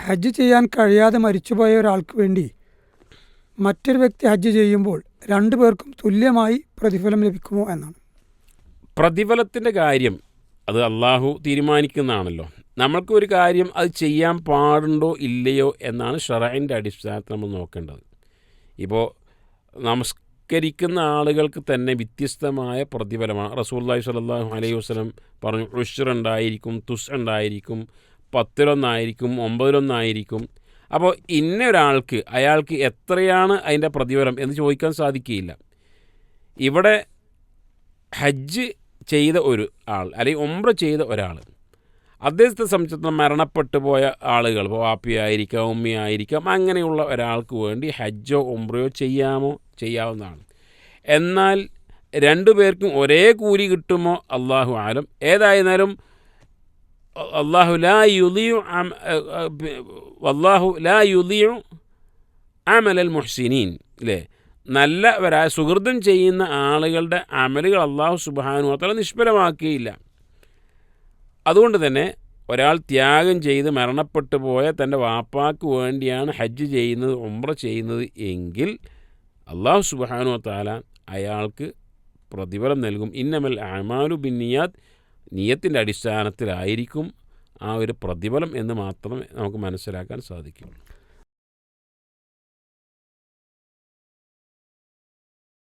ഹജ്ജ് ചെയ്യാൻ കഴിയാതെ മരിച്ചുപോയ ഒരാൾക്ക് വേണ്ടി മറ്റൊരു വ്യക്തി ഹജ്ജ് ചെയ്യുമ്പോൾ രണ്ടു പേർക്കും തുല്യമായി പ്രതിഫലം ലഭിക്കുമോ എന്നാണ്. പ്രതിഫലത്തിൻ്റെ കാര്യം അത് അള്ളാഹു തീരുമാനിക്കുന്നതാണല്ലോ. നമ്മൾക്ക് ഒരു കാര്യം അത് ചെയ്യാൻ പാടുണ്ടോ ഇല്ലയോ എന്നാണ് ഷറഇൻ്റെ അടിസ്ഥാനത്തിൽ നമ്മൾ നോക്കേണ്ടത്. ഇപ്പോൾ നമസ്കരിക്കുന്ന ആളുകൾക്ക് തന്നെ വ്യത്യസ്തമായ പ്രതിഫലമാണ്. റസൂലുള്ളാഹി സ്വല്ലല്ലാഹു അലൈഹി വസല്ലം പറഞ്ഞു, ഉശ്ർ ഉണ്ടായിരിക്കും, തുസ് ഉണ്ടായിരിക്കും, 10-1 9-1. അപ്പോൾ ഇന്ന ഒരാൾക്ക് അയാൾക്ക് എത്രയാണ് അതിൻ്റെ പ്രതിഫലം എന്ന് ചോദിക്കാൻ സാധിക്കുകയില്ല. ഇവിടെ ഹജ്ജ് ചെയ്ത ഒരു ആൾ അല്ലെങ്കിൽ ഉംറ ചെയ്ത ഒരാൾ, അദ്ദേഹത്തെ സംബന്ധിച്ചിടത്തോളം മരണപ്പെട്ടു പോയ ആളുകൾ, ഇപ്പോൾ വാപ്പിയായിരിക്കാം, ഉമ്മയായിരിക്കാം, അങ്ങനെയുള്ള ഒരാൾക്ക് വേണ്ടി ഹജ്ജോ ഉംറയോ ചെയ്യാവുന്നതാണ്. എന്നാൽ രണ്ടു പേർക്കും ഒരേ കൂലി കിട്ടുമോ അല്ലാഹു ആലം. ഏതായിരുന്നാലും വല്ലാഹു ലാ യുളിഉ അമലൽ മുഹ്സിനീൻ, അല്ലേ? നല്ലവരായ സുഹൃതം ചെയ്യുന്ന ആളുകളുടെ അമലുകൾ അല്ലാഹു സുബ്ഹാനഹു വ തആല നിഷ്ഫലമാക്കുകയില്ല. അതുകൊണ്ട് തന്നെ ഒരാൾ ത്യാഗം ചെയ്ത് മരണപ്പെട്ടു പോയ തൻ്റെ വാപ്പാക്ക് വേണ്ടിയാണ് ഹജ്ജ് ചെയ്യുന്നത്, ഉംറ ചെയ്യുന്നത് എങ്കിൽ അല്ലാഹു സുബ്ഹാനഹു വ തആല അയാൾക്ക് പ്രതിഫലം നൽകും. ഇന്നമൽ അഅ്മാലു ബിന്നിയാത്ത്, നിയത്തിൻ്റെ അടിസ്ഥാനത്തിലായിരിക്കും ആ ഒരു പ്രതിഫലം എന്ന് മാത്രമേ നമുക്ക് മനസ്സിലാക്കാൻ സാധിക്കുകയുള്ളൂ.